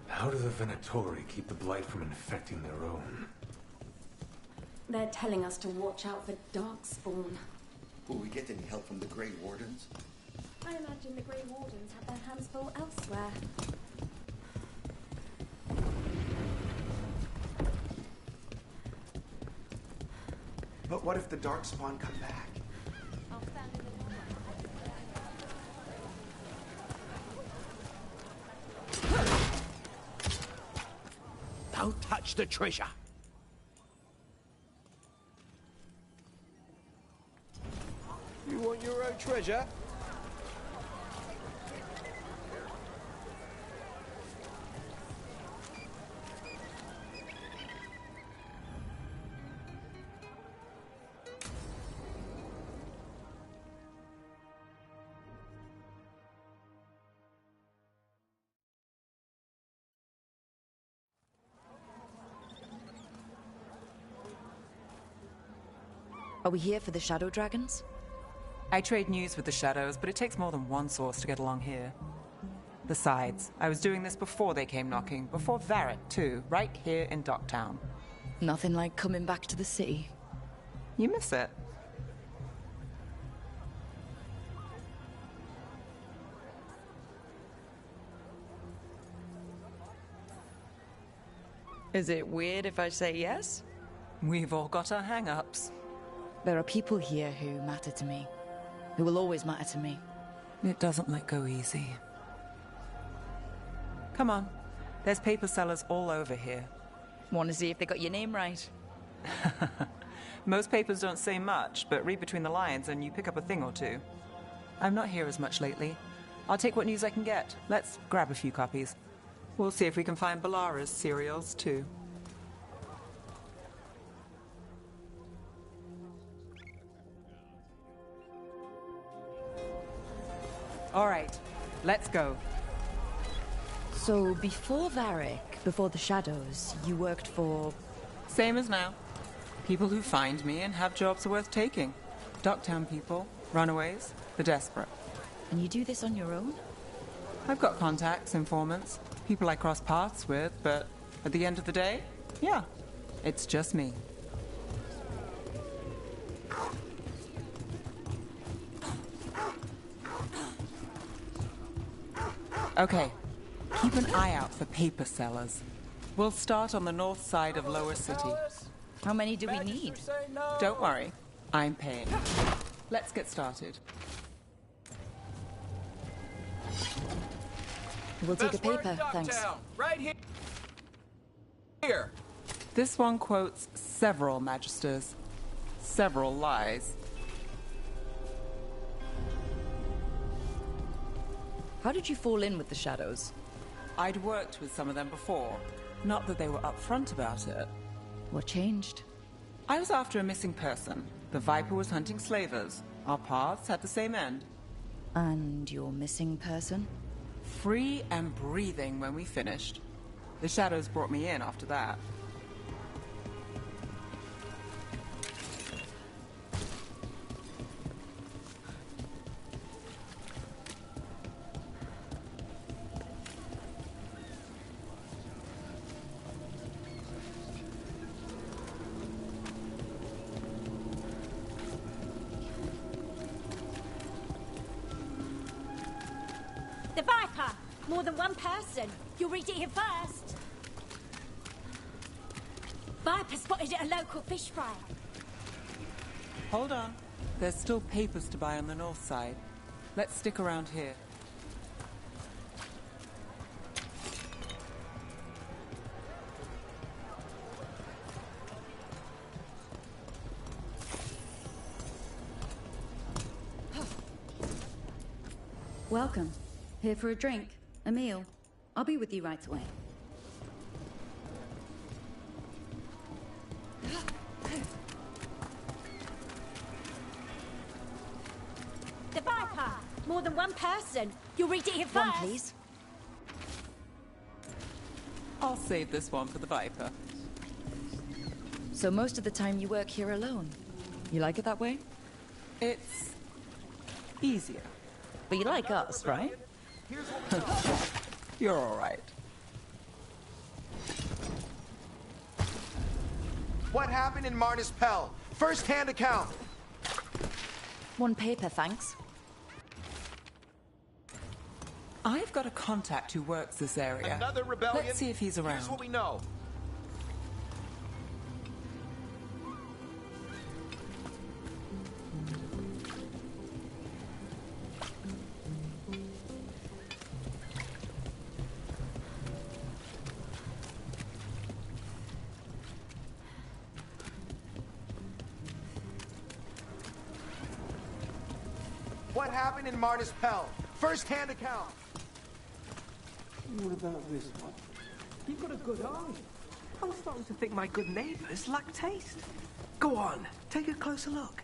How do the Venatori keep the blight from infecting their own? They're telling us to watch out for darkspawn. Will we get any help from the Grey Wardens? I imagine the Grey Wardens have their hands full elsewhere. But what if the Darkspawn come back? I'll stand in the Don't touch the treasure. You want your own treasure? Are we here for the Shadow Dragons? I trade news with the Shadows, but it takes more than one source to get along here. Besides, I was doing this before they came knocking, before Varric too, right here in Docktown. Nothing like coming back to the city. You miss it. Is it weird if I say yes? We've all got our hang-ups. There are people here who matter to me, who will always matter to me. It doesn't let go easy. Come on. There's paper sellers all over here. Want to see if they got your name right? Most papers don't say much, but read between the lines and you pick up a thing or two. I'm not here as much lately. I'll take what news I can get. Let's grab a few copies. We'll see if we can find Balara's cereals, too. All right, let's go. So before Varric, before the Shadows, you worked for... Same as now. People who find me and have jobs worth taking. Docktown people, runaways, the desperate. And you do this on your own? I've got contacts, informants, people I cross paths with, but at the end of the day, yeah, it's just me. Okay, keep an eye out for paper sellers. We'll start on the north side of Lower City. How many do we need? Don't worry, I'm paying. Let's get started. We'll take a paper, thanks. Right here. Here. This one quotes several magisters, several lies. How did you fall in with the Shadows? I'd worked with some of them before. Not that they were upfront about it. What changed? I was after a missing person. The Viper was hunting slavers. Our paths had the same end. And your missing person? Free and breathing when we finished. The Shadows brought me in after that. The Viper! More than one person. You'll read it here first. Viper spotted at a local fish fry. Hold on. There's still papers to buy on the north side. Let's stick around here. Welcome. Here for a drink, a meal. I'll be with you right away. The Viper! More than one person. You'll read it here first. One, please. I'll save this one for the Viper. So most of the time you work here alone. You like it that way? It's easier. But you like us, right? You're all right. What happened in Marnus Pell? First-hand account. One paper, thanks. I've got a contact who works this area. Another rebellion? Let's see if he's around. Here's what we know. What happened in Marnus Pell? First-hand account. What about this one? You've got a good eye. I'm starting to think my good neighbours lack taste. Go on, take a closer look.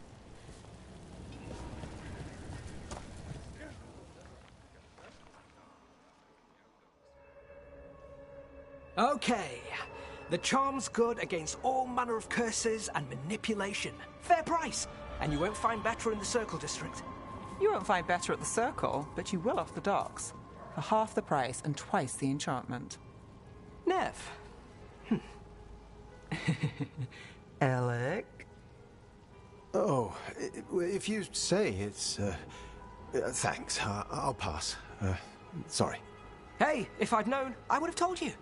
Okay. The charm's good against all manner of curses and manipulation. Fair price. And you won't find better in the Circle District. You won't find better at the Circle, but you will off the docks. For half the price and twice the enchantment. Nev. Alec? Oh, if you say it's, thanks. I'll pass. Sorry. Hey, if I'd known, I would have told you.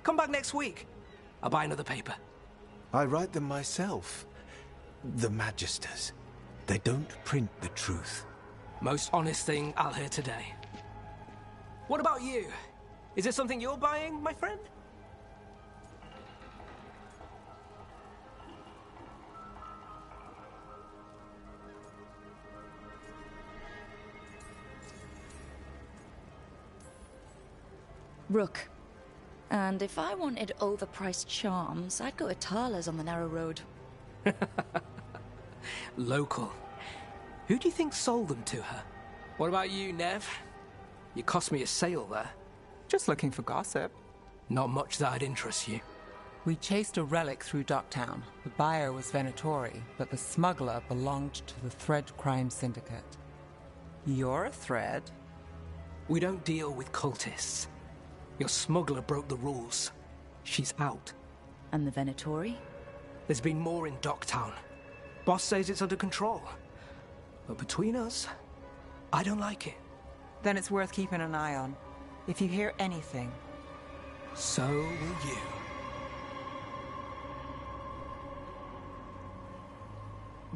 Come back next week. I'll buy another paper. I write them myself. The Magisters. They don't print the truth. Most honest thing I'll hear today. What about you? Is there something you're buying, my friend? Rook. And if I wanted overpriced charms, I'd go to Tala's on the narrow road. Local. Who do you think sold them to her? What about you, Nev? You cost me a sale there. Just looking for gossip. Not much that'd interest you. We chased a relic through Docktown. The buyer was Venatori, but the smuggler belonged to the Thread Crime Syndicate. You're a Thread? We don't deal with cultists. Your smuggler broke the rules. She's out. And the Venatori? There's been more in Docktown. Boss says it's under control. But between us, I don't like it. Then it's worth keeping an eye on. If you hear anything. So will you.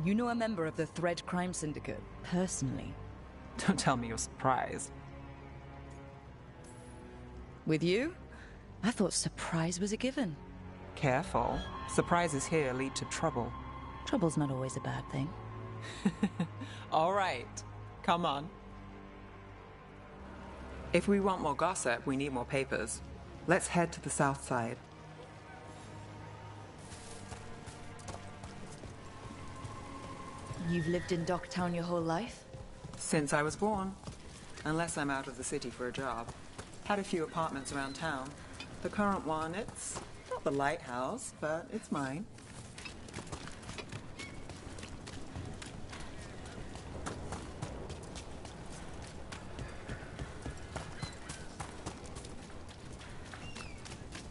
You know a member of the Thread Crime Syndicate, personally. Don't tell me you're surprised. With you? I thought surprise was a given. Careful. Surprises here lead to trouble. Trouble's not always a bad thing. All right. Come on. If we want more gossip, we need more papers. Let's head to the south side. You've lived in Docktown your whole life? Since I was born. Unless I'm out of the city for a job. Had a few apartments around town. The current one, it's not the lighthouse, but it's mine.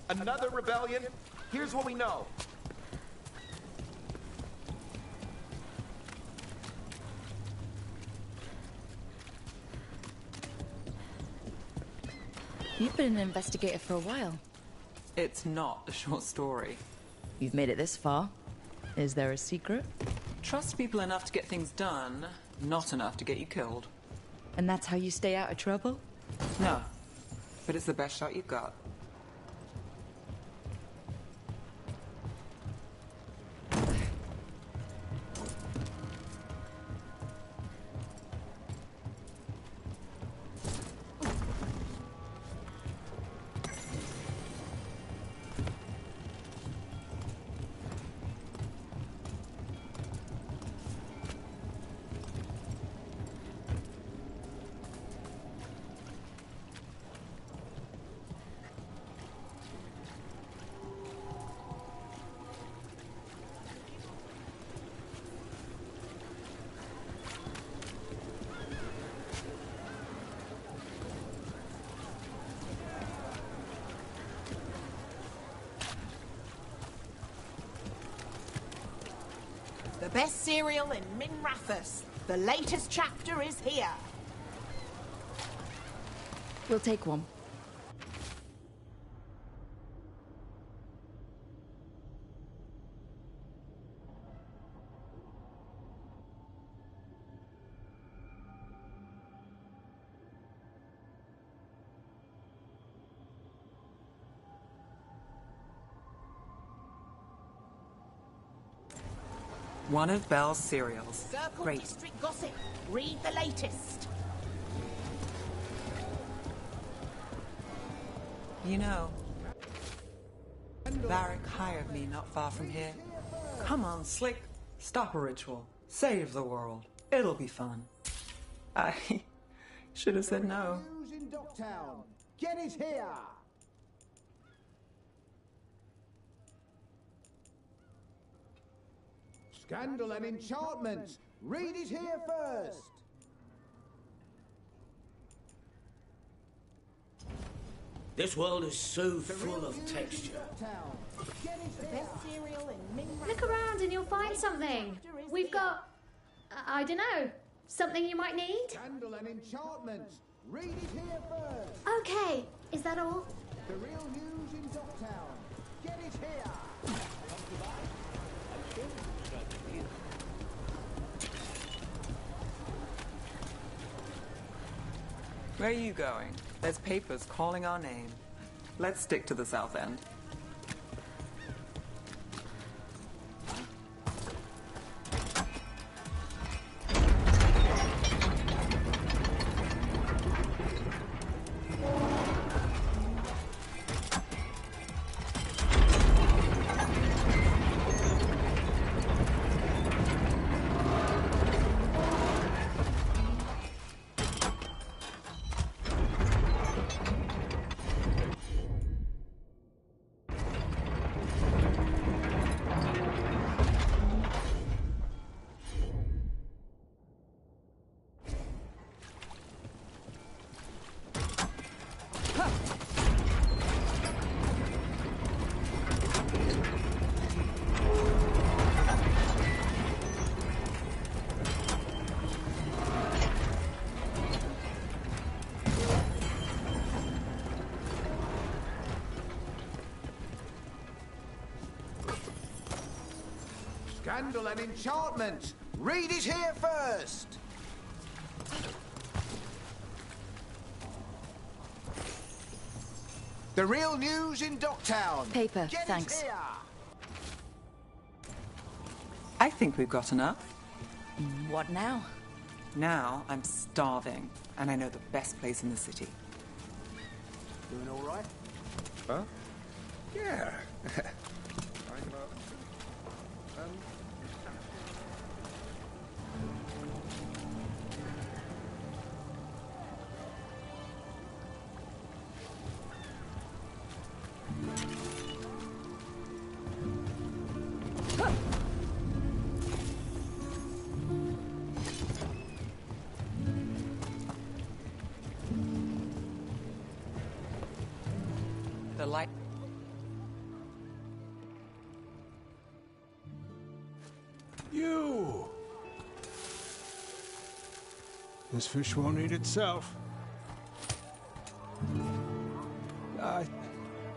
Another rebellion? Here's what we know. You've been an investigator for a while. It's not a short story. You've made it this far. Is there a secret? Trust people enough to get things done, not enough to get you killed. And that's how you stay out of trouble? No, but it's the best shot you've got. best cereal in Minrathous. The latest chapter is here. We'll take one. One of Belle's cereals. Circle Great. District Gossip. Read the latest. You know, Varric hired me not far from here. Come on, Slick. Stop a ritual. Save the world. It'll be fun. I should have said no. News in Docktown. Get it here. Scandal and enchantment. Read it here first. This world is so full of texture. The best cereal in Minrathous. Look around and you'll find something. We've got, I don't know, something you might need? Scandal and enchantment. Read it here first. Okay, is that all? The real news in Docktown. Get it here. Where are you going? There's papers calling our name. Let's stick to the south end. Scandal and enchantment. Read it here first. The real news in Docktown. Paper, Get thanks. It here. I think we've got enough. What now? Now I'm starving, and I know the best place in the city. Doing all right? Huh? Yeah. The light. You! This fish won't eat itself. I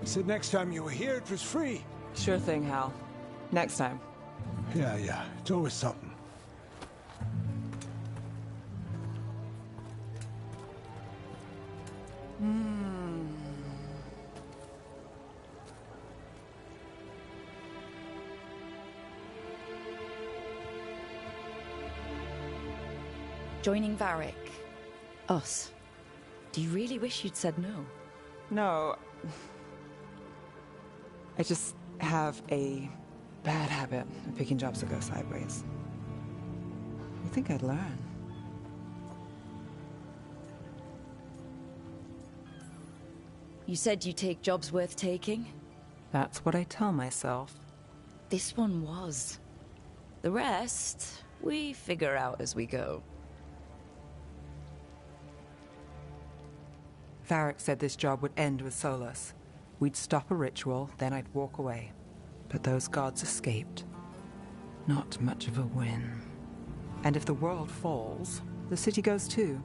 said next time you were here, it was free. Sure thing, Hal. Next time. Yeah, it's always something. Joining Varric. Us. Do you really wish you'd said no? No. I just have a bad habit of picking jobs that go sideways. You think I'd learn? You said you take jobs worth taking? That's what I tell myself. This one was. The rest, we figure out as we go. Varric said this job would end with Solus. We'd stop a ritual, then I'd walk away. But those gods escaped. Not much of a win. And if the world falls, the city goes too.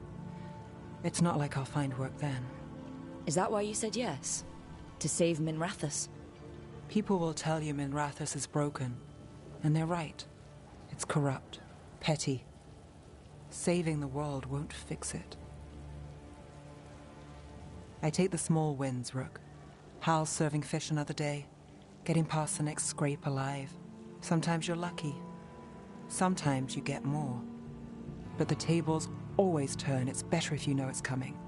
It's not like I'll find work then. Is that why you said yes? To save Minrathous? People will tell you Minrathous is broken. And they're right. It's corrupt. Petty. Saving the world won't fix it. I take the small wins, Rook. Hal's serving fish another day. Getting past the next scrape alive. Sometimes you're lucky. Sometimes you get more. But the tables always turn. It's better if you know it's coming.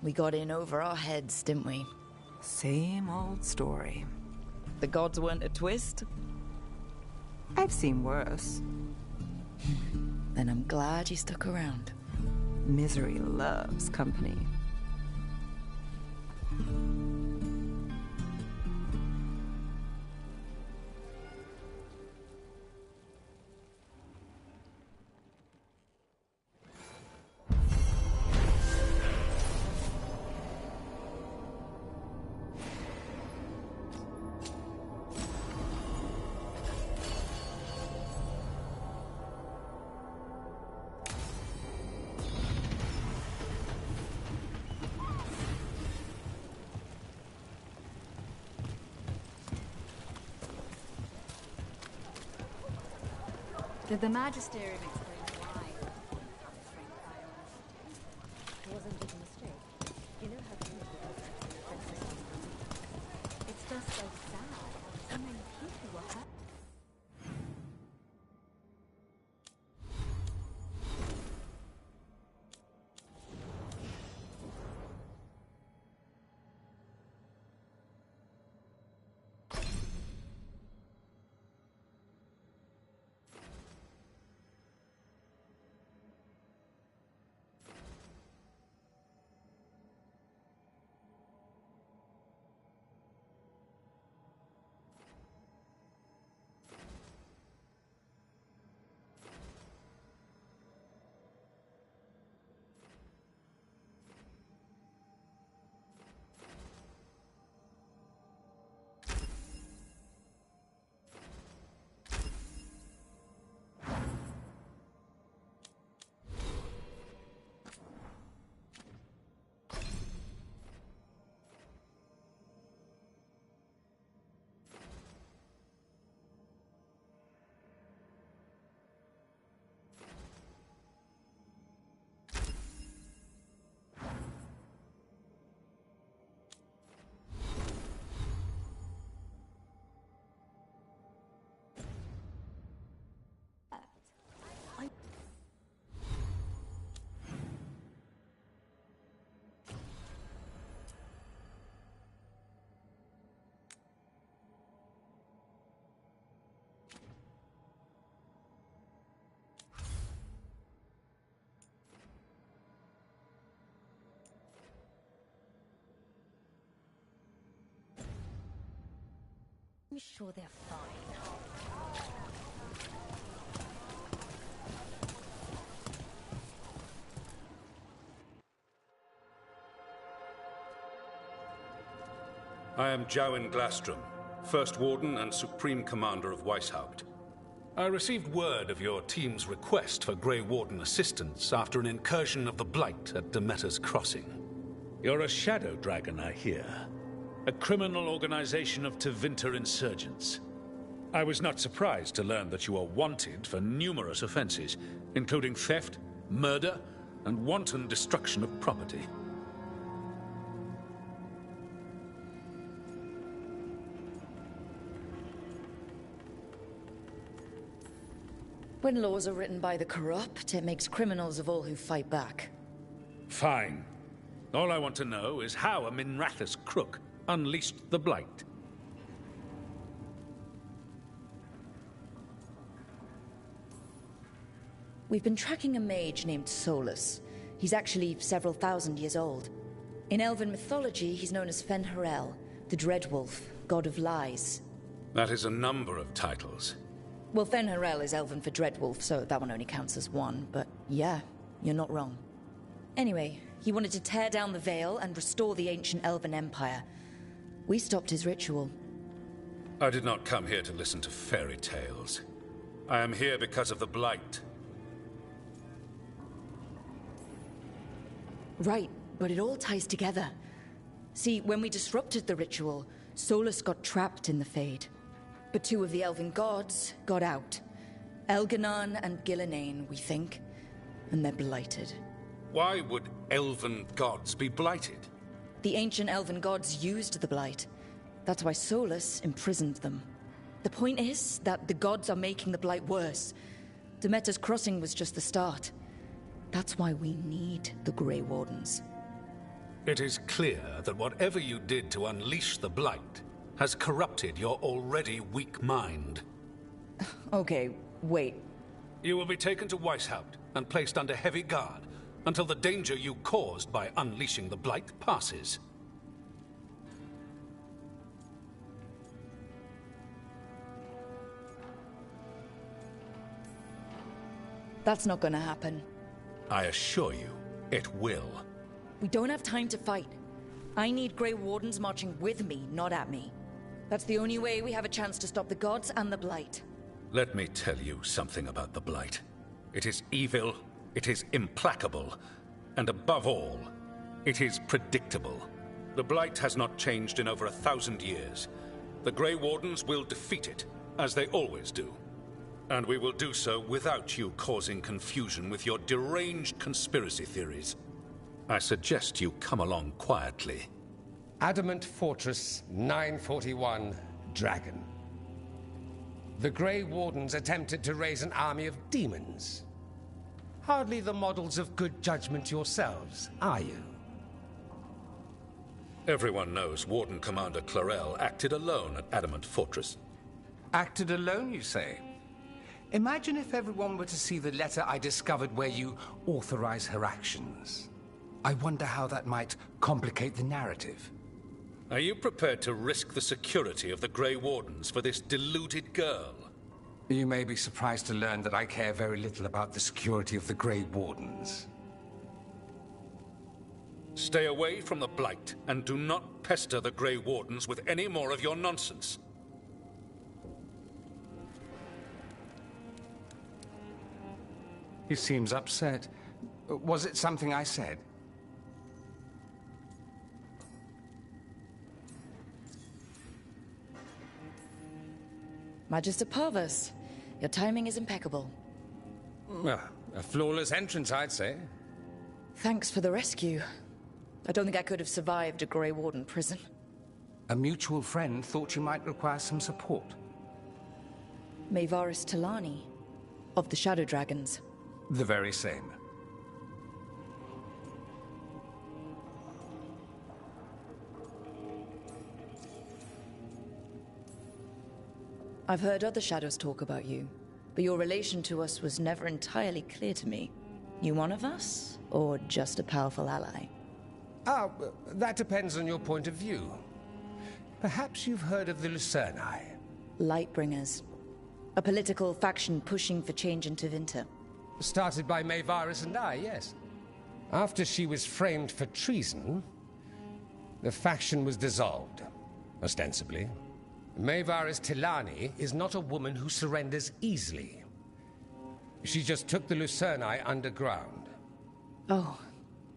We got in over our heads, didn't we? Same old story. The gods weren't a twist? I've seen worse. Then I'm glad you stuck around. Misery loves company. Did the Magisterium explain why? It wasn't just a mistake. You know how things were. It's just so sad. So many people were hurt. I'm sure they're fine. I am Jowen Glastrom, First Warden and Supreme Commander of Weishaupt. I received word of your team's request for Grey Warden assistance after an incursion of the Blight at Demeter's Crossing. You're a Shadow Dragon, I hear. A criminal organization of Tevinter insurgents. I was not surprised to learn that you are wanted for numerous offenses, including theft, murder, and wanton destruction of property. When laws are written by the corrupt, it makes criminals of all who fight back. Fine. All I want to know is how a Minrathous crook unleashed the Blight. We've been tracking a mage named Solus. He's actually several thousand years old. In Elven mythology, he's known as Fen'Harel, the Dreadwolf, god of lies. That is a number of titles. Well, Fen'Harel is Elven for Dreadwolf, so that one only counts as one, but yeah, you're not wrong. Anyway, he wanted to tear down the Veil and restore the ancient Elven Empire. We stopped his ritual. I did not come here to listen to fairy tales. I am here because of the Blight. Right, but it all ties together. See, when we disrupted the ritual, Solus got trapped in the Fade. But two of the elven gods got out. Elganon and Gillenane, we think. And they're blighted. Why would elven gods be blighted? The ancient elven gods used the Blight. That's why Solus imprisoned them. The point is that the gods are making the Blight worse. Demeter's Crossing was just the start. That's why we need the Grey Wardens. It is clear that whatever you did to unleash the Blight has corrupted your already weak mind. Okay, wait. You will be taken to Weishaupt and placed under heavy guard until the danger you caused by unleashing the Blight passes. That's not gonna happen. I assure you, it will. We don't have time to fight. I need Grey Wardens marching with me, not at me. That's the only way we have a chance to stop the gods and the Blight. Let me tell you something about the Blight. It is evil, it is implacable, and above all, it is predictable. The Blight has not changed in over 1,000 years. The Grey Wardens will defeat it, as they always do. And we will do so without you causing confusion with your deranged conspiracy theories. I suggest you come along quietly. Adamant Fortress 941, Dragon. The Grey Wardens attempted to raise an army of demons. Hardly the models of good judgment yourselves, are you? Everyone knows Warden Commander Clarel acted alone at Adamant Fortress. Acted alone, you say? Imagine if everyone were to see the letter I discovered where you authorize her actions. I wonder how that might complicate the narrative. Are you prepared to risk the security of the Grey Wardens for this deluded girl? You may be surprised to learn that I care very little about the security of the Grey Wardens. Stay away from the Blight, and do not pester the Grey Wardens with any more of your nonsense. He seems upset. Was it something I said? Magister Parvus, your timing is impeccable. Well, a flawless entrance, I'd say. Thanks for the rescue. I don't think I could have survived a Grey Warden prison. A mutual friend thought you might require some support. Maevaris Talani, of the Shadow Dragons. The very same. I've heard other Shadows talk about you, but your relation to us was never entirely clear to me. You one of us, or just a powerful ally? That depends on your point of view. Perhaps you've heard of the Lucerni. Lightbringers. A political faction pushing for change in Tevinter. Started by Maevaris and I, yes. After she was framed for treason, the faction was dissolved, ostensibly. Maevaris Talani is not a woman who surrenders easily. She just took the Lucerni underground. Oh,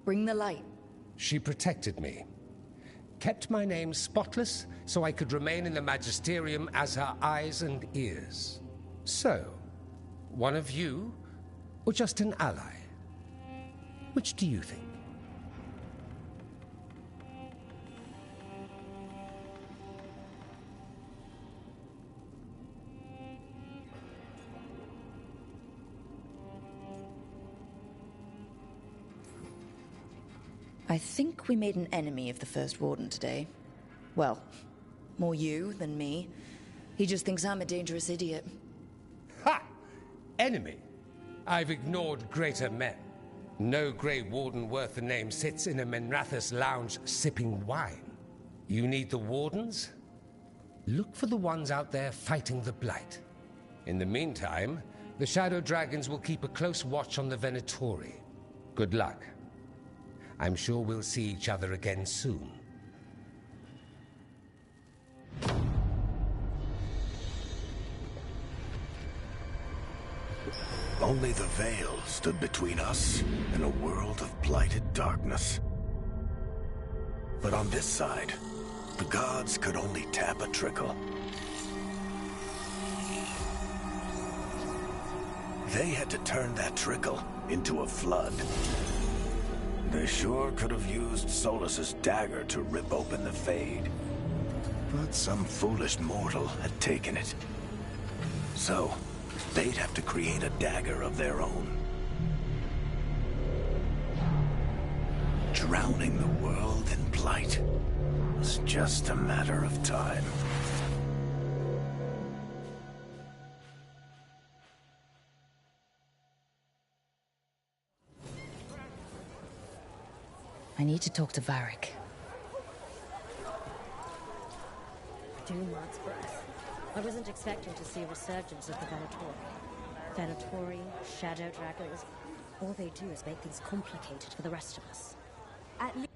bring the light. She protected me. Kept my name spotless so I could remain in the Magisterium as her eyes and ears. So, one of you, or just an ally? Which do you think? I think we made an enemy of the First Warden today. Well, more you than me. He just thinks I'm a dangerous idiot. Ha! Enemy? I've ignored greater men. No Grey Warden worth the name sits in a Menrathus lounge sipping wine. You need the Wardens? Look for the ones out there fighting the Blight. In the meantime, the Shadow Dragons will keep a close watch on the Venatori. Good luck. I'm sure we'll see each other again soon. Only the veil stood between us and a world of blighted darkness. But on this side, the gods could only tap a trickle. They had to turn that trickle into a flood. They sure could have used Solus's dagger to rip open the Fade. But some foolish mortal had taken it. So, they'd have to create a dagger of their own. Drowning the world in blight was just a matter of time. I need to talk to Varric. Doomard's breath. I wasn't expecting to see a resurgence of the Venatori. Venatori, Shadow Dragons. All they do is make things complicated for the rest of us. At least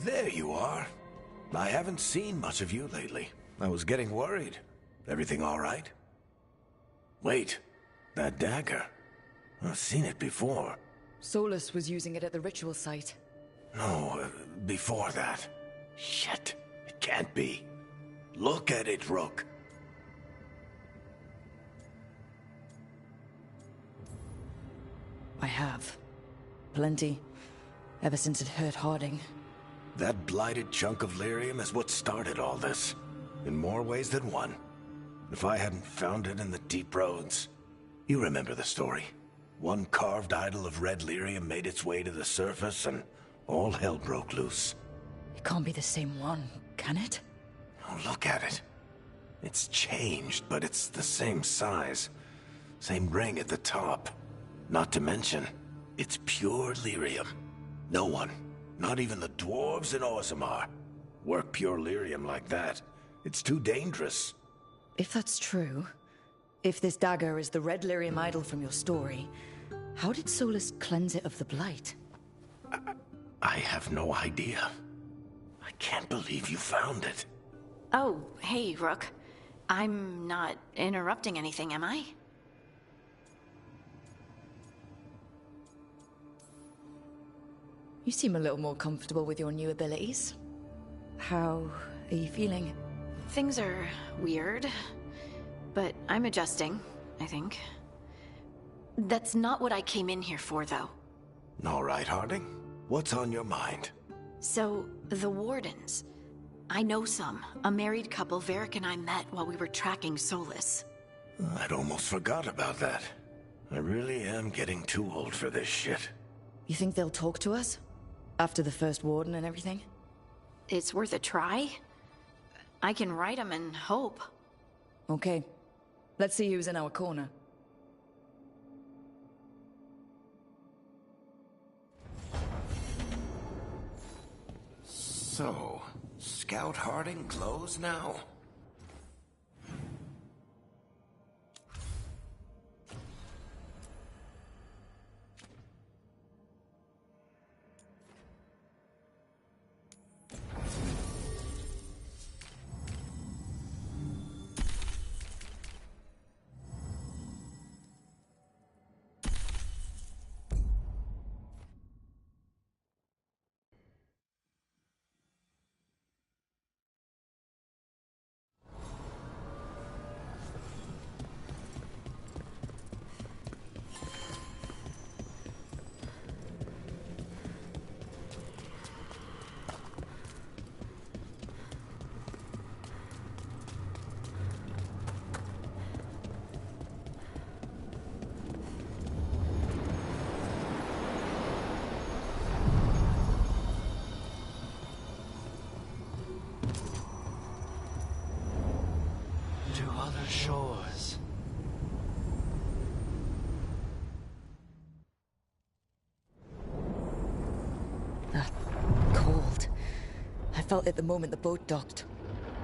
There you are. I haven't seen much of you lately. I was getting worried. Everything all right? Wait, that dagger. I've seen it before. Solus was using it at the ritual site. No, before that. Shit, it can't be. Look at it, Rook. I have. Plenty. Ever since it hurt Harding. That blighted chunk of lyrium is what started all this. In more ways than one. If I hadn't found it in the deep roads. You remember the story. One carved idol of red lyrium made its way to the surface and all hell broke loose. It can't be the same one, can it? Oh, look at it. It's changed, but it's the same size. Same ring at the top. Not to mention, it's pure lyrium. No one, not even the dwarves in Orzammar, work pure lyrium like that. It's too dangerous. If that's true, if this dagger is the red lyrium idol from your story, how did Solus cleanse it of the blight? I have no idea. I can't believe you found it. Oh, hey, Rook. I'm not interrupting anything, am I? You seem a little more comfortable with your new abilities. How are you feeling? Things are weird, but I'm adjusting, I think. That's not what I came in here for, though. All right, Harding. What's on your mind? So, the Wardens. I know some. A married couple Varric and I met while we were tracking Solus. I'd almost forgot about that. I really am getting too old for this shit. You think they'll talk to us? After the first warden and everything? It's worth a try. I can write them and hope. Okay. Let's see who's in our corner. So, Scout Harding glows now? felt it the moment the boat docked.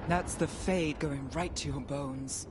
That's the Fade going right to your bones.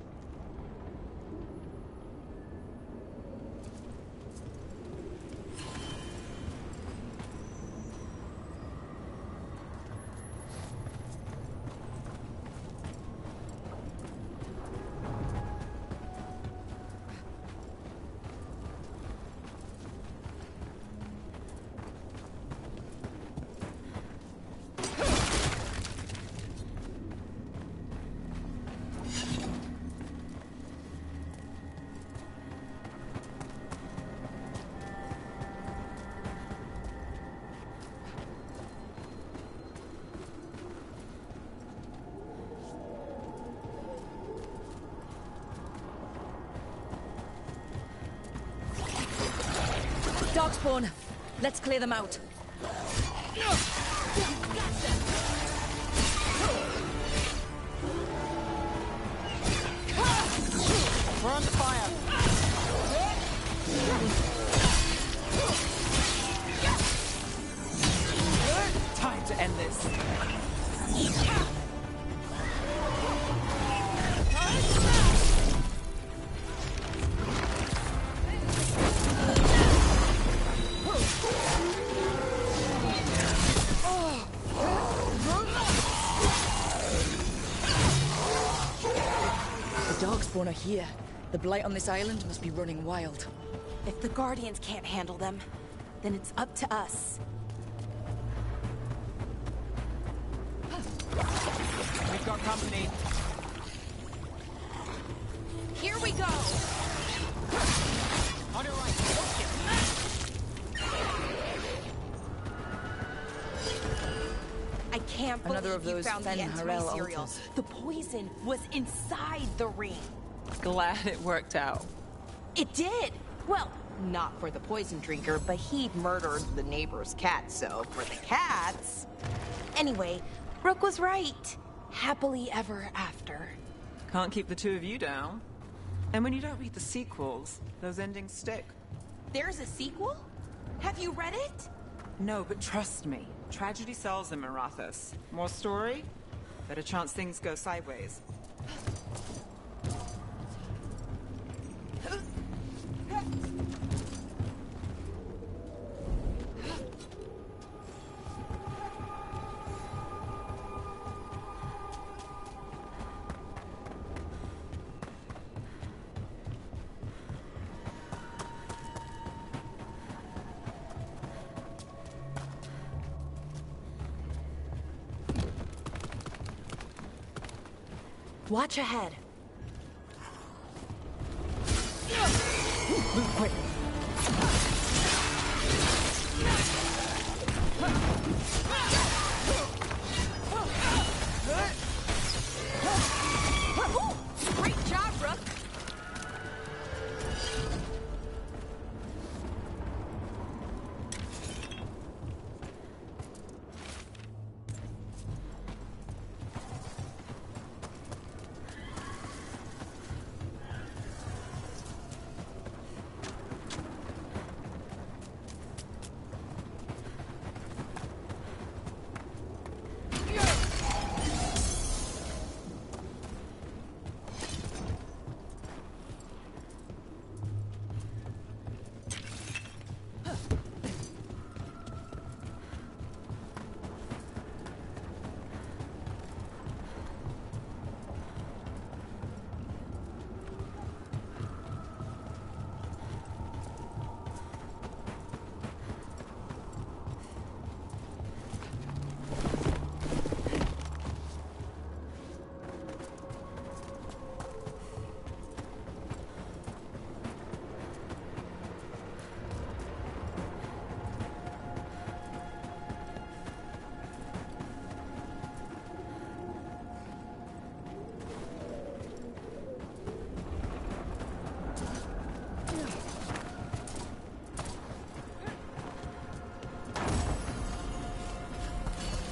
Darkspawn, let's clear them out. We're under fire. Time to end this. The Darkspawn are here. The blight on this island must be running wild. If the Guardians can't handle them, then it's up to us. We've got company. Here we go! On your right. I can't believe Another of you those found the Fen end to Harel my cereal. altars. The poison was inside the ring. Glad it worked out. It did! Well, not for the poison drinker, but he murdered the neighbor's cat, so for the cats... Anyway, Brooke was right. Happily ever after. Can't keep the two of you down. And when you don't read the sequels, those endings stick. There's a sequel? Have you read it? No, but trust me. Tragedy sells in Marathas. More story? Better chance things go sideways. Watch ahead. Move quick. Great job, Brooke.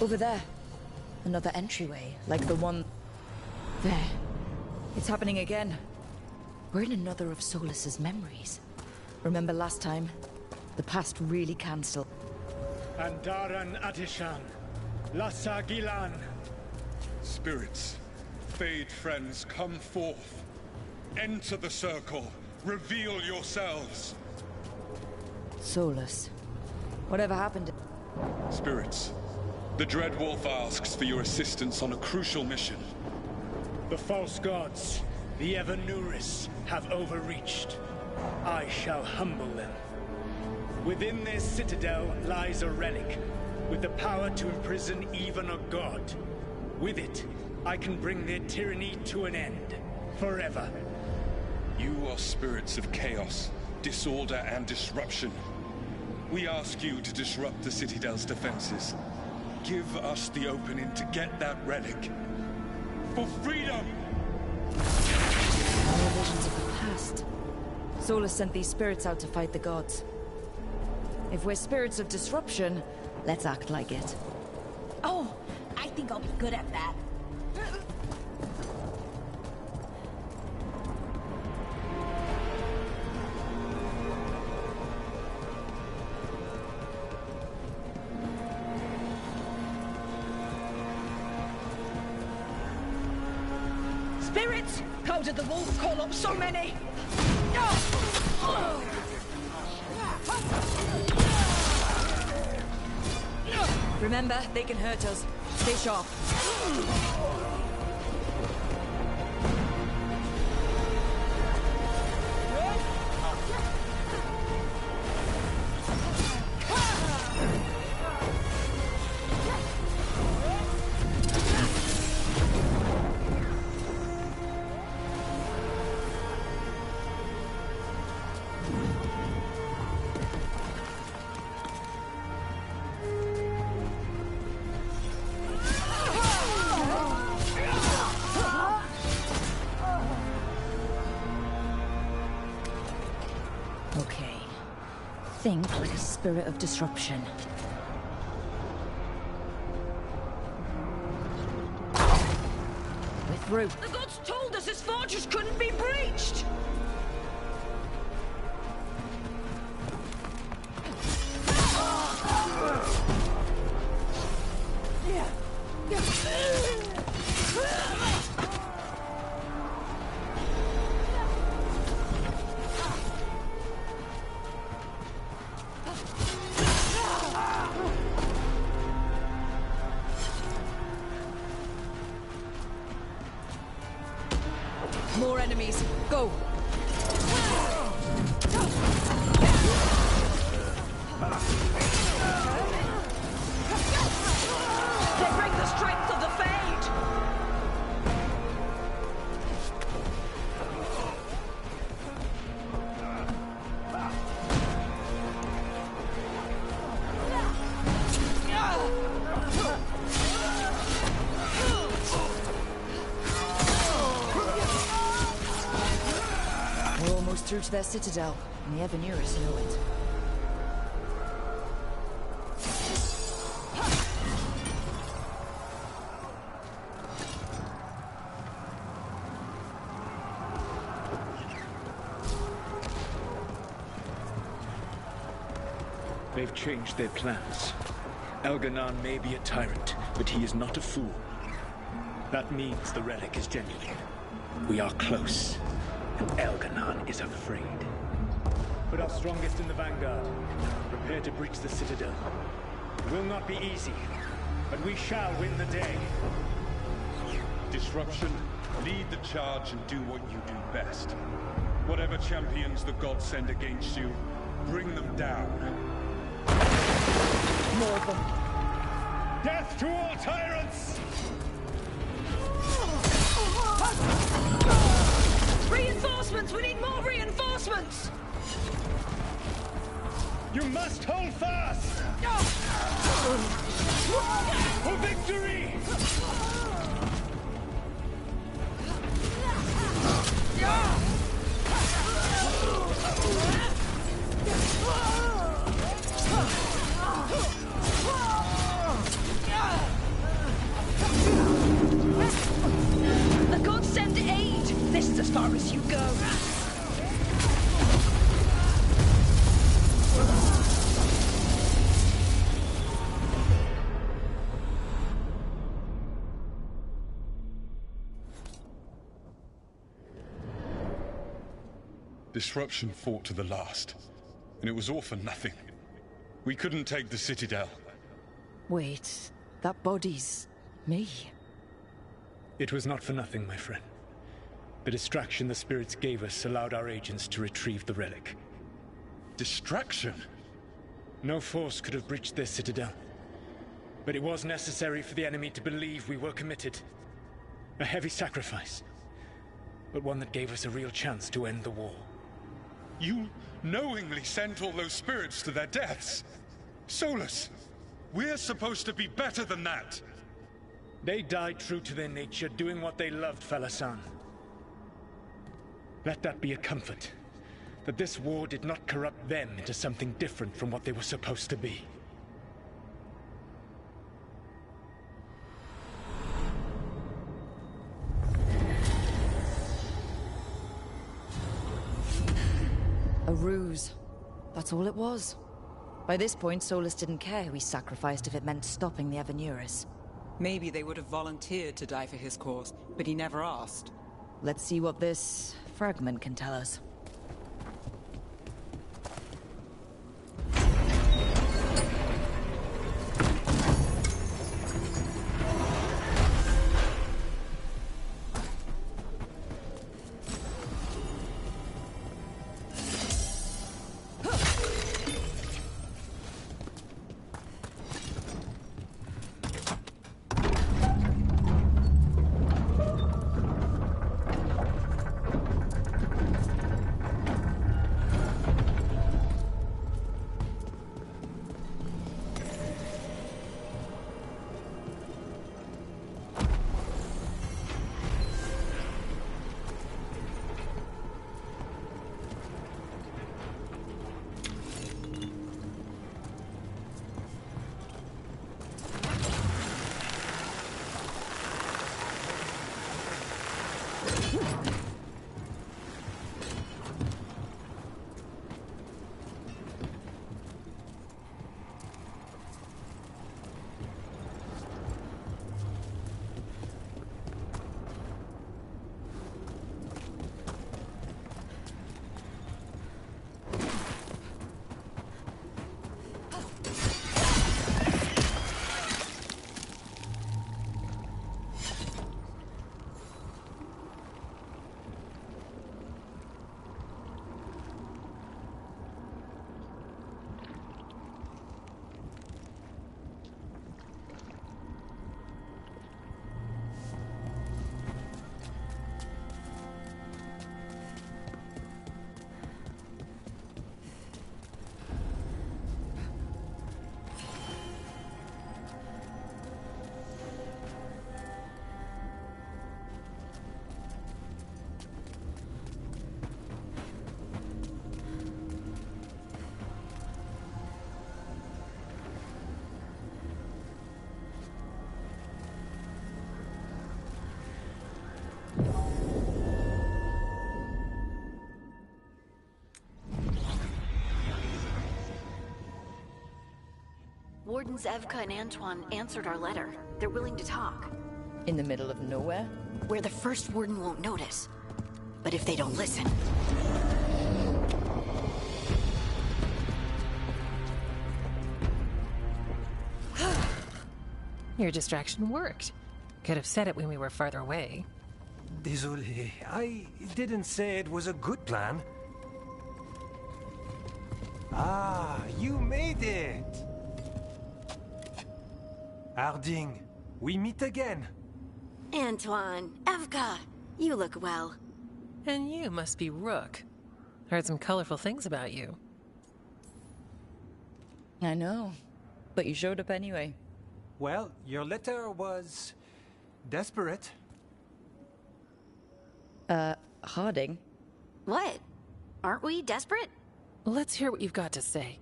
Over there. Another entryway, like the one... There. It's happening again. We're in another of Solus's memories. Remember last time? The past really can still... Andaran Atishan, Lasagilan. Spirits, fade friends, come forth. Enter the circle. Reveal yourselves. Solus. Whatever happened? Spirits, the Dread Wolf asks for your assistance on a crucial mission. The false gods, the Evanuris, have overreached. I shall humble them. Within their citadel lies a relic, with the power to imprison even a god. With it, I can bring their tyranny to an end, forever. You are spirits of chaos, disorder, and disruption. We ask you to disrupt the Citadel's defenses. Give us the opening to get that relic. For freedom! More visions of the past. Solus sent these spirits out to fight the gods. If we're spirits of disruption, let's act like it. Oh, I think I'll be good at that. Spirits! How did the wolf call up so many? Remember, they can hurt us. Stay sharp. Okay. Think like a spirit of disruption. We're through. The gods told us this fortress couldn't be breached! More enemies. Go! They bring the strength of the Fade! We're almost through to their citadel, and the Evanuris know it. They've changed their plans. Elganon may be a tyrant, but he is not a fool. That means the relic is genuine. We are close, and Elganon is afraid. Put our strongest in the vanguard. Prepare to breach the citadel. It will not be easy, but we shall win the day. Disruption, lead the charge and do what you do best. Whatever champions the gods send against you, bring them down. More of them. Death to all tyrants! Reinforcements! We need more reinforcements! You must hold fast! For victory! The gods send aid! This is as far as you go. Disruption fought to the last, and it was all for nothing. We couldn't take the Citadel. Wait, that body's me. It was not for nothing, my friend. The distraction the spirits gave us allowed our agents to retrieve the relic. Distraction? No force could have breached this Citadel. But it was necessary for the enemy to believe we were committed. A heavy sacrifice, but one that gave us a real chance to end the war. You knowingly sent all those spirits to their deaths? Solus, we're supposed to be better than that! They died true to their nature, doing what they loved, Falasan. Let that be a comfort, that this war did not corrupt them into something different from what they were supposed to be. A ruse. That's all it was. By this point, Solus didn't care who he sacrificed if it meant stopping the Avenuris. Maybe they would have volunteered to die for his cause, but he never asked. Let's see what this fragment can tell us. Wardens Evka and Antoine answered our letter. They're willing to talk. In the middle of nowhere? Where the first warden won't notice. But if they don't listen... Your distraction worked. Could have said it when we were farther away. Désolé, I didn't say it was a good plan. Ah, you made it! Harding, we meet again. Antoine, Evka, you look well. And you must be Rook. Heard some colorful things about you. I know, but you showed up anyway. Well, your letter was... desperate. Harding? What? Aren't we desperate? Let's hear what you've got to say.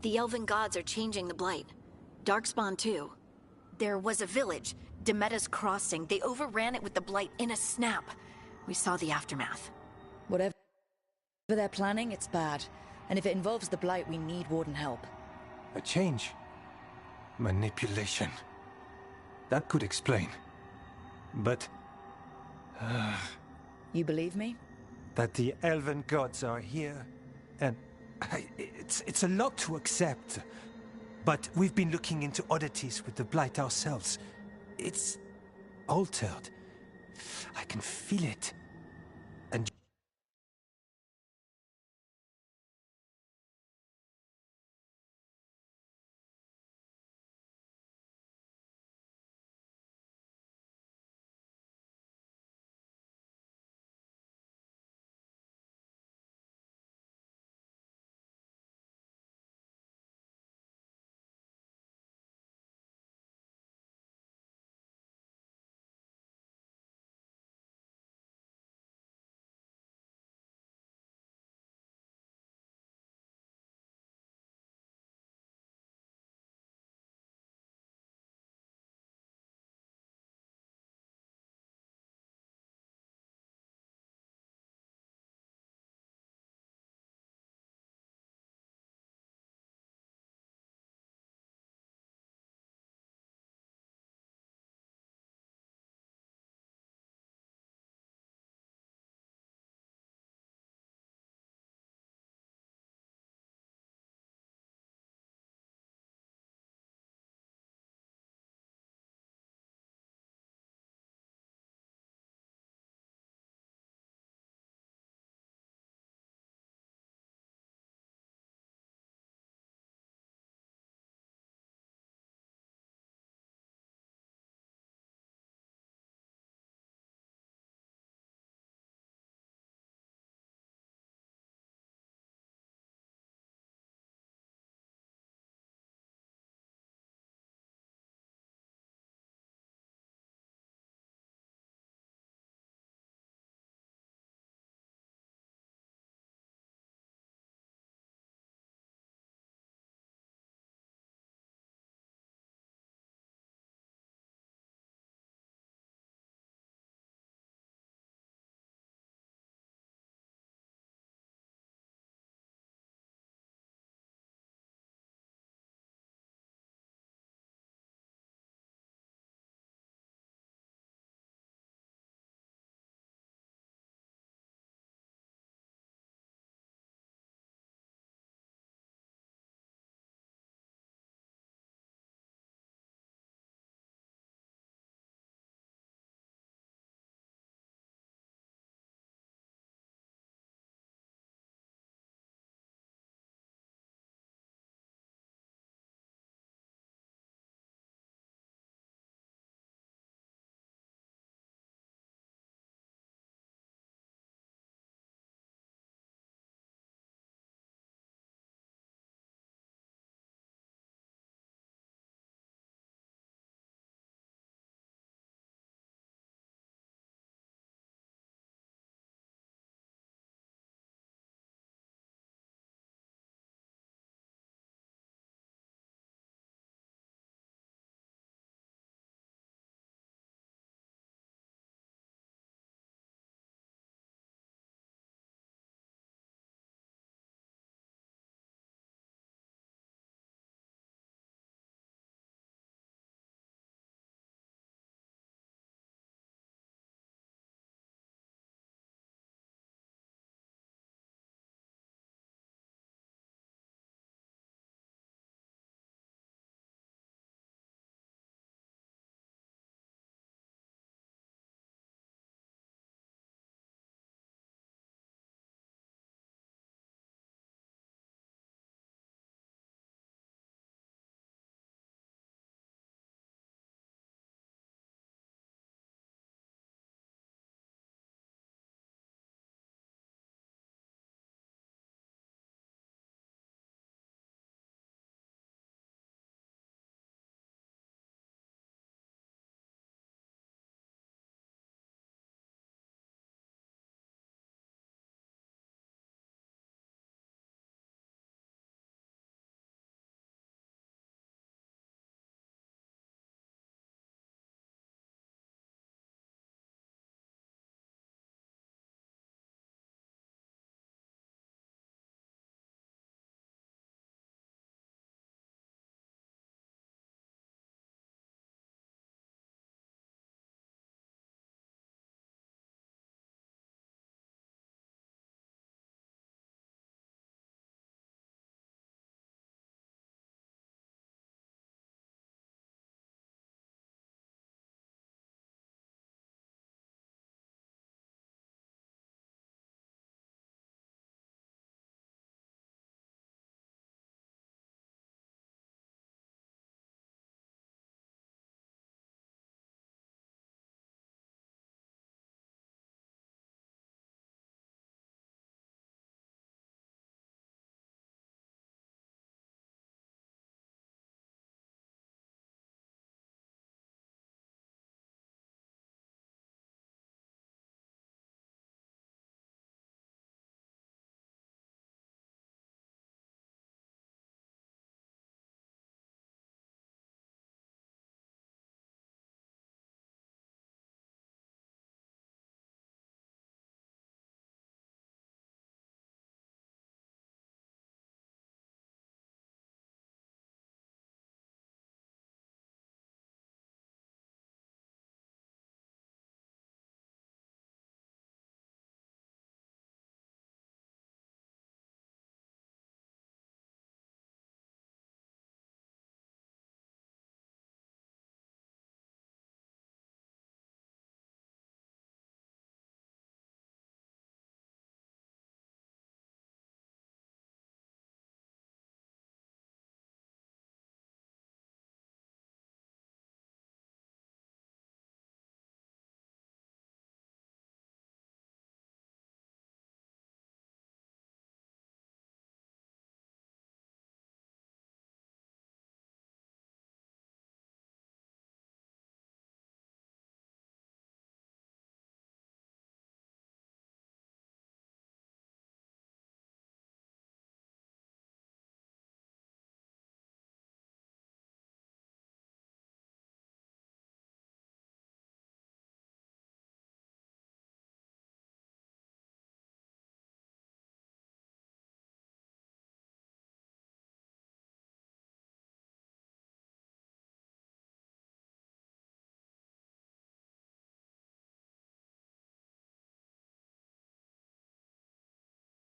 The Elven gods are changing the Blight. Darkspawn too. There was a village, Demetta's Crossing. They overran it with the Blight in a snap. We saw the aftermath. Whatever they're planning, it's bad. And if it involves the Blight, we need Warden help. A change. Manipulation. That could explain. But... You believe me? that the elven gods are here, and it's a lot to accept. But we've been looking into oddities with the blight ourselves. It's altered. I can feel it. And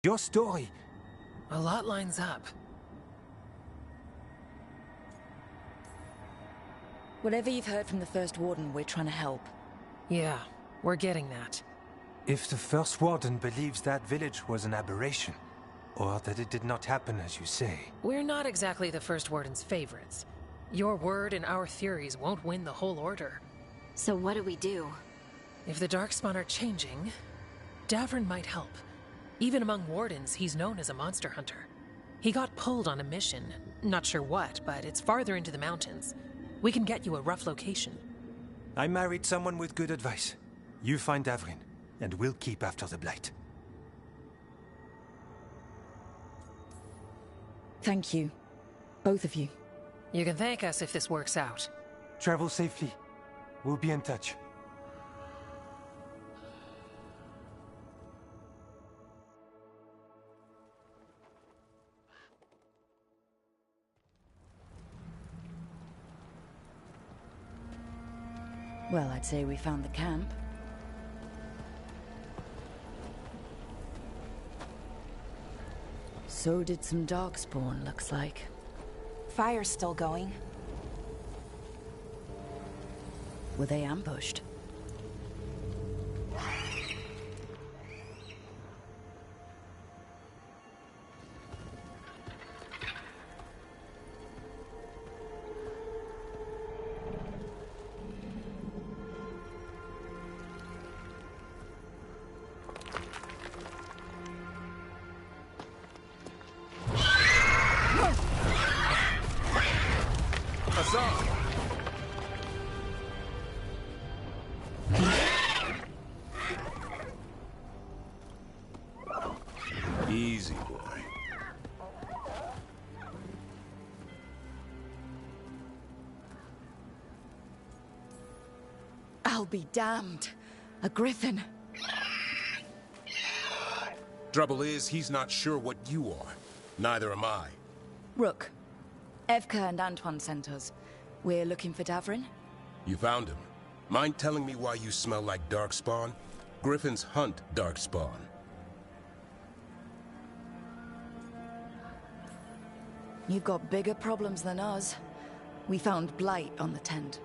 Your story. A lot lines up. Whatever you've heard from the First Warden, we're trying to help. Yeah, we're getting that. If the First Warden believes that village was an aberration, or that it did not happen as you say... We're not exactly the First Warden's favorites. Your word and our theories won't win the whole order. So what do we do? If the Darkspawn are changing, Davrin might help. Even among Wardens, he's known as a monster hunter. He got pulled on a mission. Not sure what, but it's farther into the mountains. We can get you a rough location. I married someone with good advice. You find Davrin, and we'll keep after the Blight. Thank you. Both of you. You can thank us if this works out. Travel safely. We'll be in touch. Well, I'd say we found the camp. So did some Darkspawn, looks like. Fire's still going. Were they ambushed? Easy, boy. I'll be damned. A griffin. Trouble is, he's not sure what you are. Neither am I. Rook. Evka and Antoine sent us. We're looking for Davrin. You found him. Mind telling me why you smell like Darkspawn? Griffins hunt Darkspawn. You've got bigger problems than us. We found blight on the tent.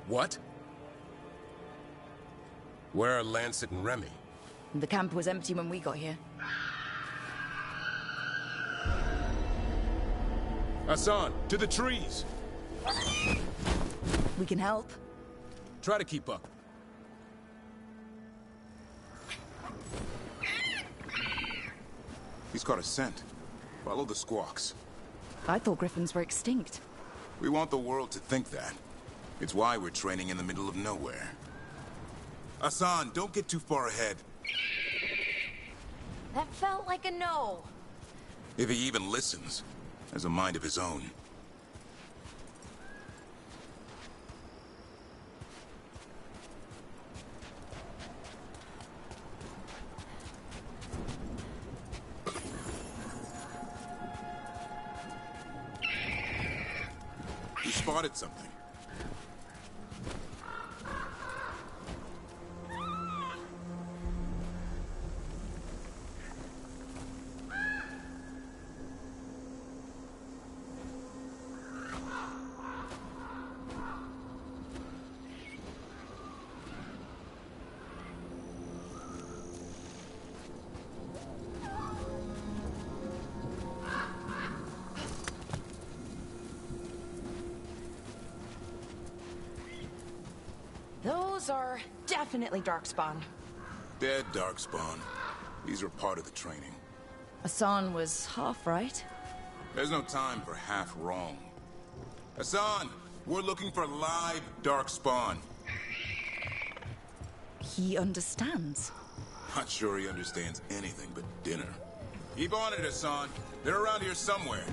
What? Where are Lancet and Remy? The camp was empty when we got here. Hassan, to the trees! We can help. Try to keep up. He's caught a scent. Follow the squawks. I thought griffins were extinct. We want the world to think that. It's why we're training in the middle of nowhere. Hassan, don't get too far ahead. That felt like a no. If he even listens, has a mind of his own. You spotted something. Those are definitely Darkspawn. Dead Darkspawn. These are part of the training. Hassan was half right. There's no time for half wrong. Hassan, we're looking for live Darkspawn. He understands. Not sure he understands anything but dinner. Keep on it, Hassan. They're around here somewhere.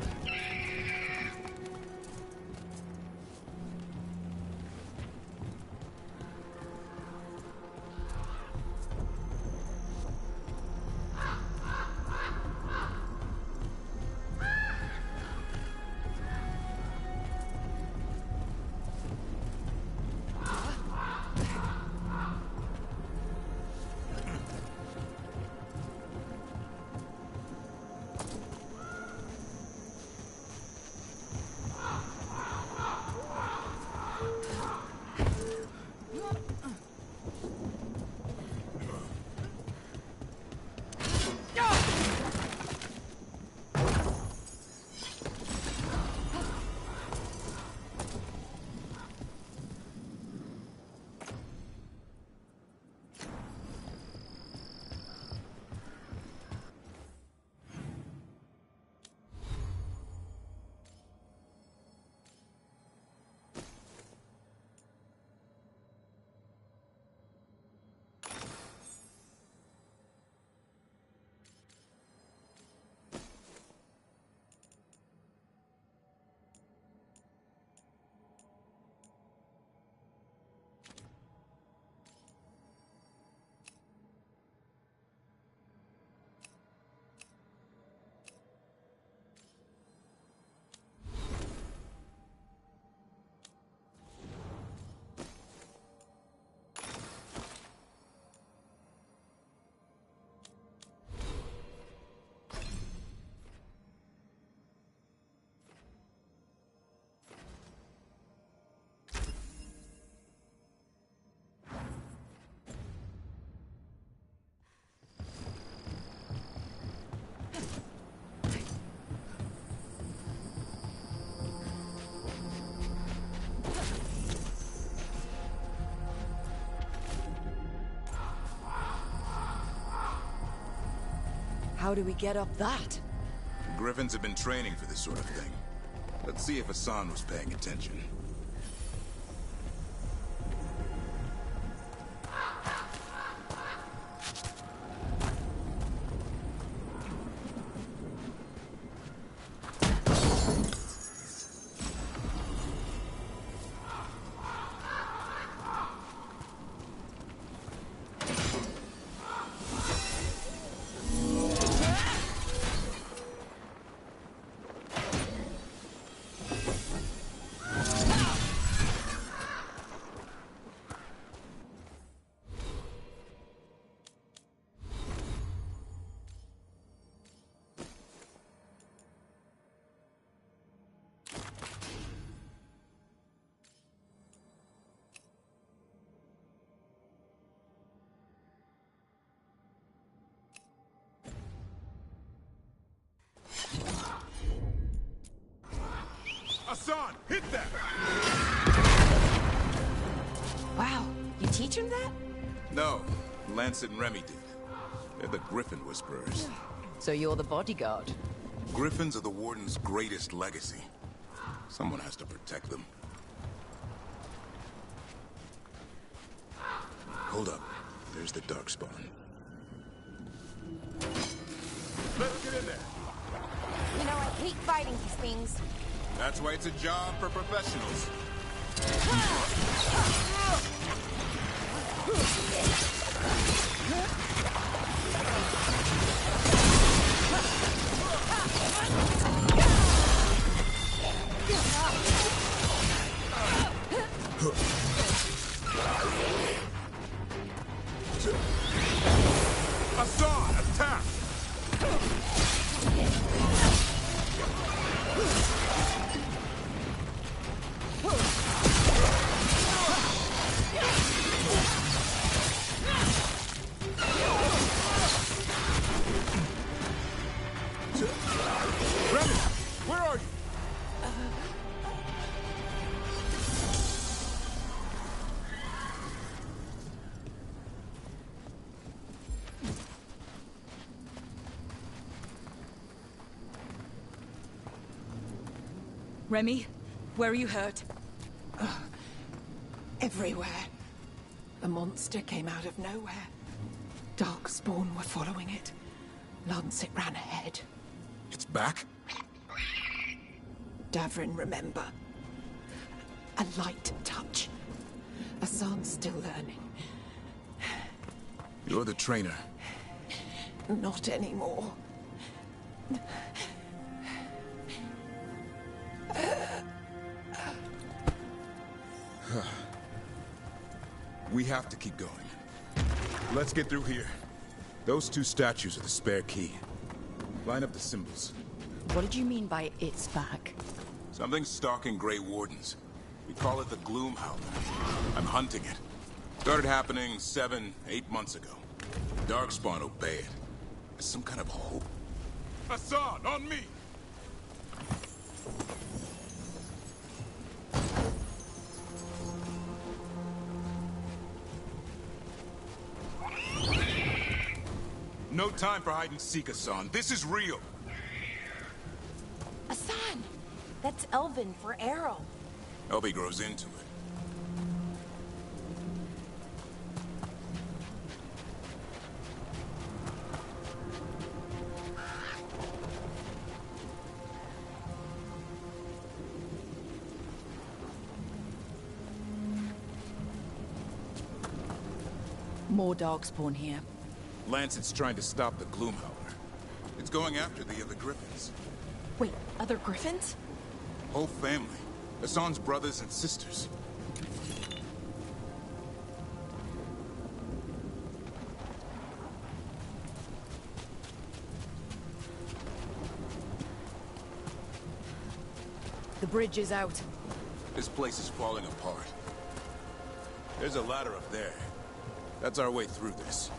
How do we get up that? Griffins have been training for this sort of thing. Let's see if Hassan was paying attention. Hassan, hit that! Wow, you teach him that? No, Lancet and Remy did. They're the Griffin Whisperers. So you're the bodyguard? Griffins are the Warden's greatest legacy. Someone has to protect them. Hold up. There's the Darkspawn. Let's get in there. You know, I hate fighting these things. That's why it's a job for professionals. Hassan, attack! Remy, where are you? Remy, where are you hurt? Everywhere. The monster came out of nowhere. Darkspawn were following it. Lancet ran ahead. It's back? Davrin, remember. A light touch. Hassan's still learning. You're the trainer. Not anymore. We have to keep going. Let's get through here. Those two statues are the spare key. Line up the symbols. What did you mean by it's back? Something's stalking Grey Wardens. We call it the Gloom Howler. I'm hunting it. Started happening 7, 8 months ago. Darkspawn obey it. There's some kind of hope. Hassan, on me! No time for hide and seek, Hassan. This is real. Hassan! That's Elven for arrow. Elby grows into it. More Darkspawn here. Lancet's trying to stop the Gloom Howler. It's going after the other Griffins. Wait, other Griffins? Whole family. Hassan's brothers and sisters. The bridge is out. This place is falling apart. There's a ladder up there. That's our way through this.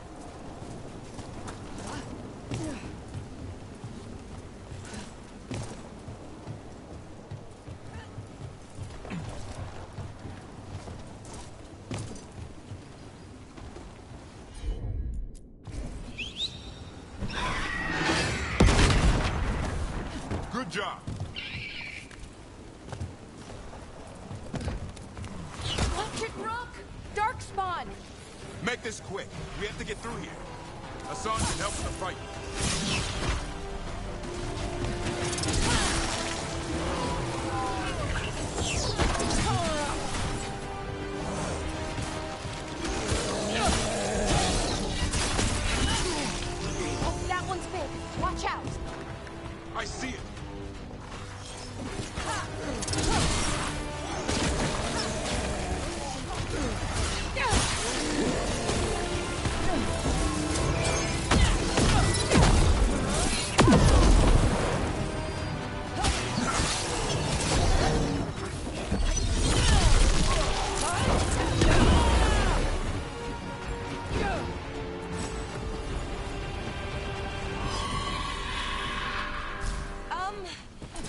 Good job. Watch it, Rook! Darkspawn! Make this quick. We have to get through here. Hassan can help with the fight. Oh, that one's big. Watch out! I see it.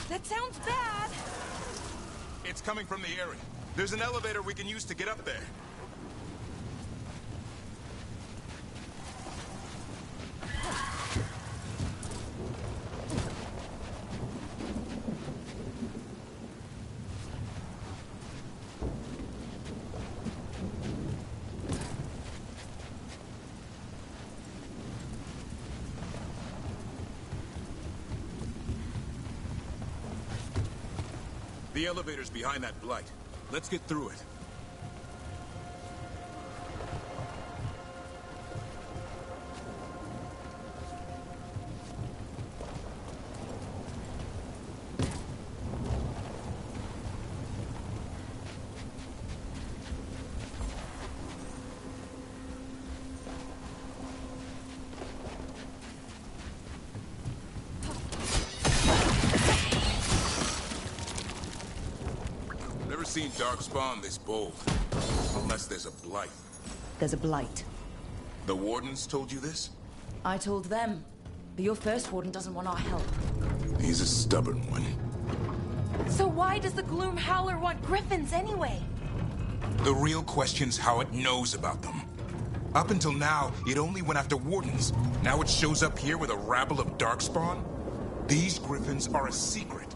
That sounds bad. It's coming from the area. There's an elevator we can use to get up there. The elevator's behind that blight. Let's get through it. Never seen Darkspawn this bold. Unless there's a blight. There's a blight. The Wardens told you this? I told them. But your first warden doesn't want our help. He's a stubborn one. So why does the Gloom Howler want griffins anyway? The real question's how it knows about them. Up until now, it only went after Wardens. Now it shows up here with a rabble of Darkspawn? These griffins are a secret.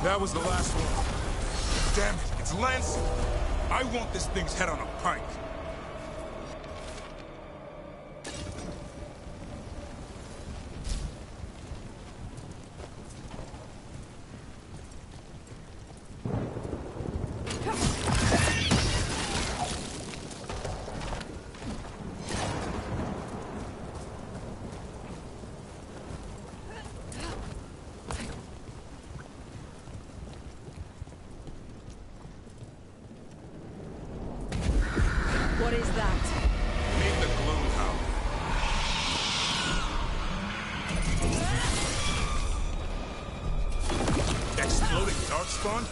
That was the last one. Damn it, it's Lancey. I want this thing's head on a pike. What is that? Need the gloom howl. Exploding darkspawn?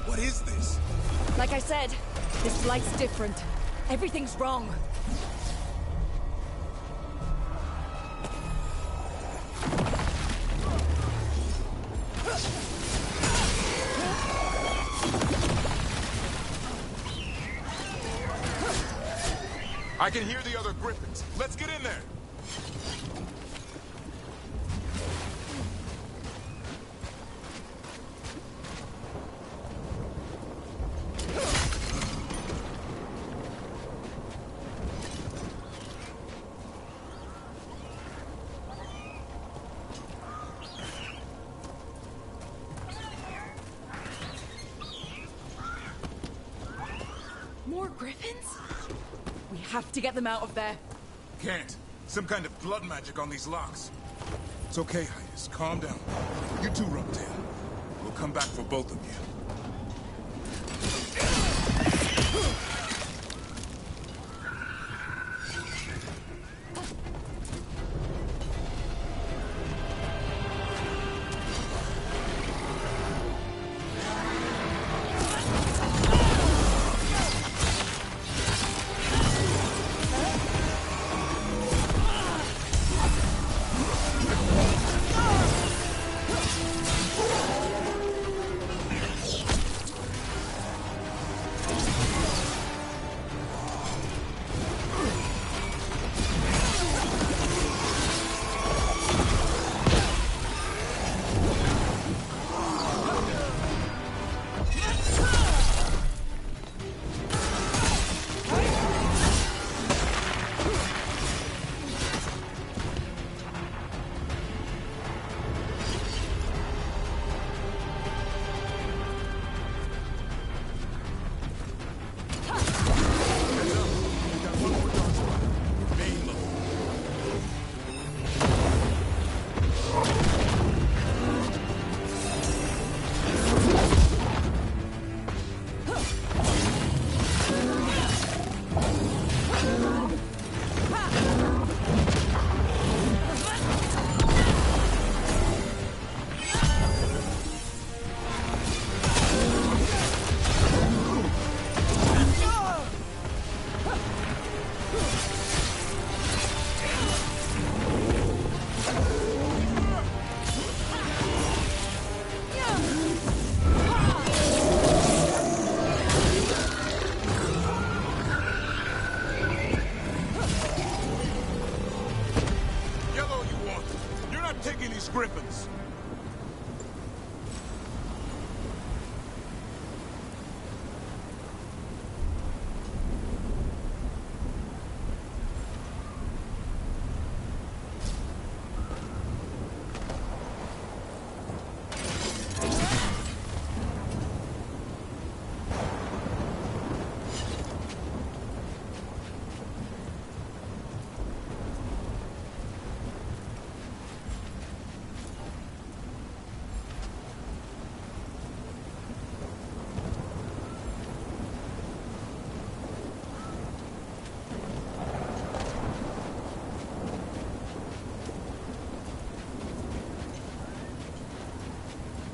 What is this? Like I said, this blight's different. Everything's wrong. I can hear the other griffins. Let's get in there. More griffins? We have to get them out of there. Can't. Some kind of blood magic on these locks. It's okay, Highness. Calm down. You too, Roptail. We'll come back for both of you. Griffins.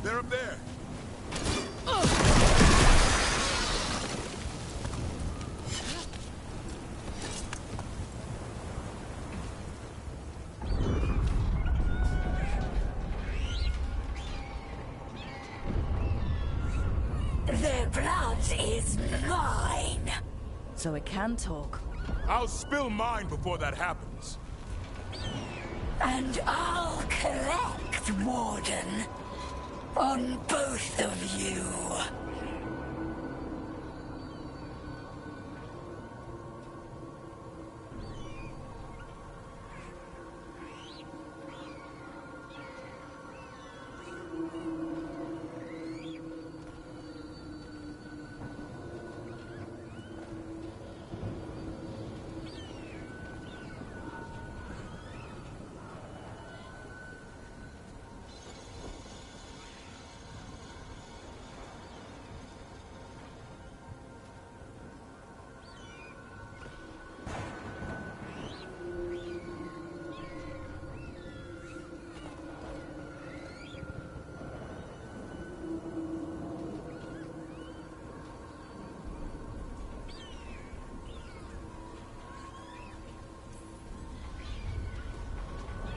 They're up there. Their blood is mine. So it can talk. I'll spill mine before that happens. And I'll collect, Warden. For On both of you.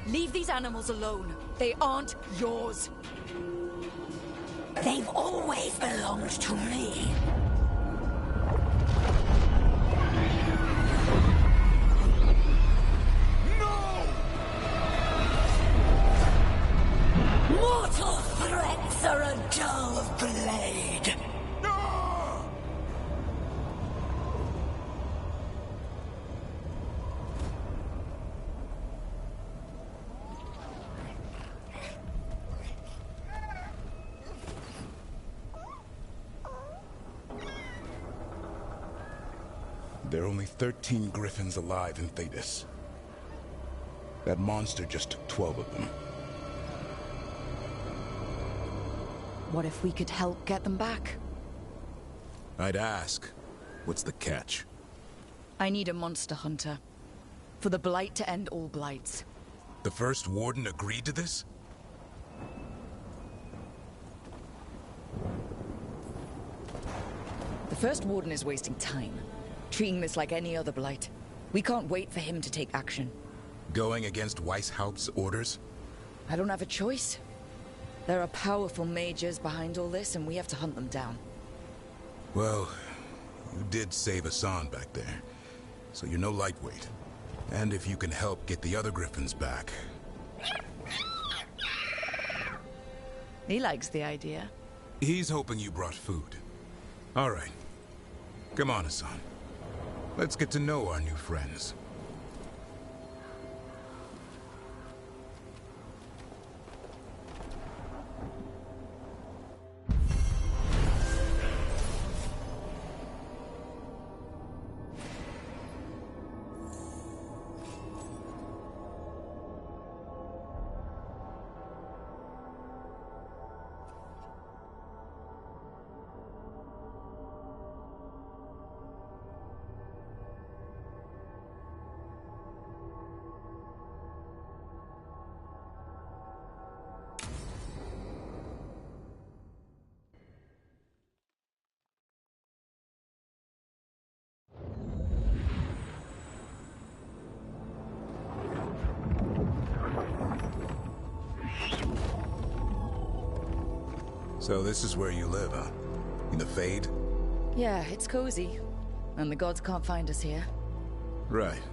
Leave these animals alone. They aren't yours. They've always belonged to me. Mortal threats are a dull blade. There are only 13 griffins alive in Thetis. That monster just took 12 of them. What if we could help get them back? I'd ask, what's the catch? I need a monster hunter. For the Blight to end all blights. The first warden agreed to this? The first warden is wasting time. Treating this like any other blight. We can't wait for him to take action. Going against Weishaupt's orders? I don't have a choice. There are powerful mages behind all this, and we have to hunt them down. Well, you did save Hassan back there, so you're no lightweight. And if you can help get the other griffins back... He likes the idea. He's hoping you brought food. All right. Come on, Hassan. Let's get to know our new friends. So this is where you live, huh? In the Fade? Yeah, it's cozy. And the gods can't find us here. Right.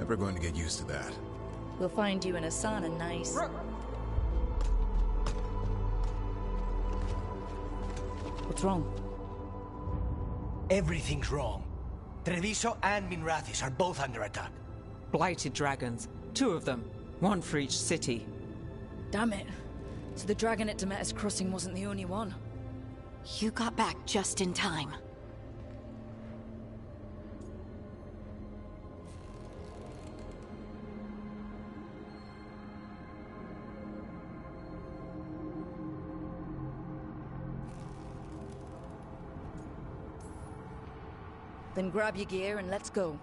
Never going to get used to that. We'll find you in a sauna nice. What's wrong? Everything's wrong. Treviso and Minrathis are both under attack. Blighted dragons. 2 of them. 1 for each city. Damn it. So the dragon at Demeter's Crossing wasn't the only one. You got back just in time. Then grab your gear and let's go.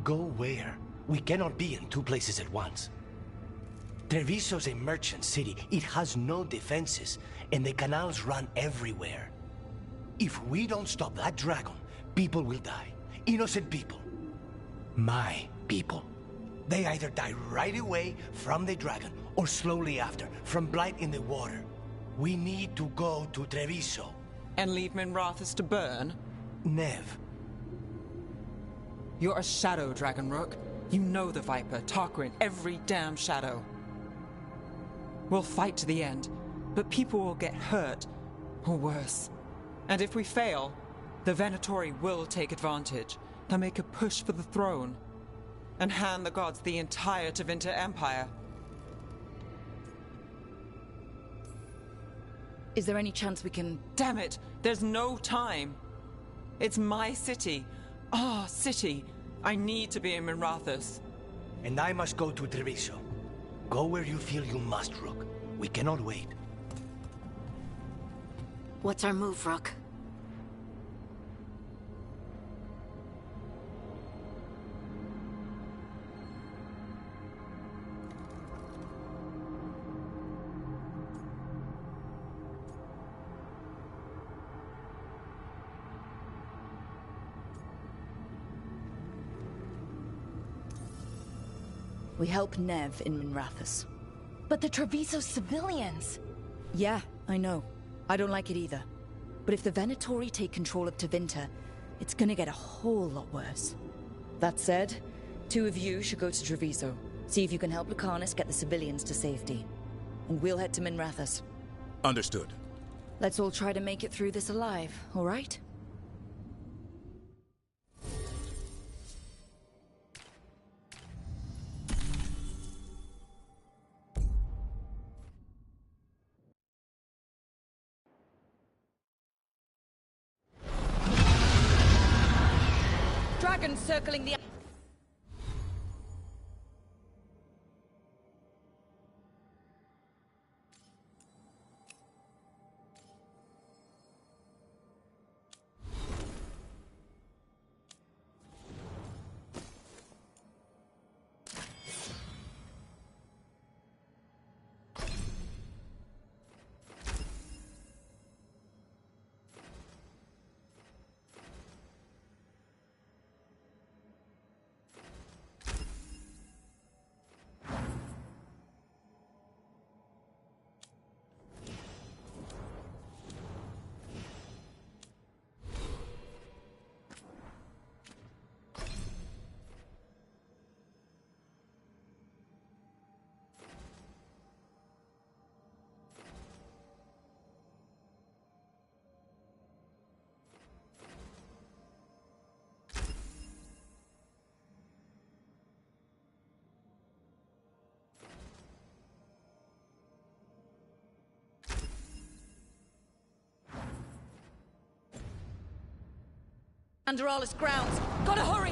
Go where? We cannot be in 2 places at once. Treviso's a merchant city. It has no defenses, and the canals run everywhere. If we don't stop that dragon, people will die. Innocent people. My people. They either die right away from the dragon, or slowly after, from blight in the water. We need to go to Treviso. And leave Minrathis to burn? Nev. You're a shadow, Dragon Rook. You know the Viper, Tarquin, every damn shadow. We'll fight to the end. but people will get hurt, or worse. And if we fail, the Venatori will take advantage. They'll make a push for the throne, and hand the gods the entire Tevinter Empire. Is there any chance we can... Damn it! There's no time! It's my city. Our city. I need to be in Minrathous. And I must go to Treviso. Go where you feel you must, Rook. We cannot wait. What's our move, Rook? We help Nev in Minrathous. But the Treviso civilians! Yeah, I know. I don't like it either. But if the Venatori take control of Tevinter, it's gonna get a whole lot worse. That said, 2 of you should go to Treviso. See if you can help Lucanus get the civilians to safety. And we'll head to Minrathous. Understood. Let's all try to make it through this alive, all right? Dragon circling the... Anderalis grounds. Gotta hurry!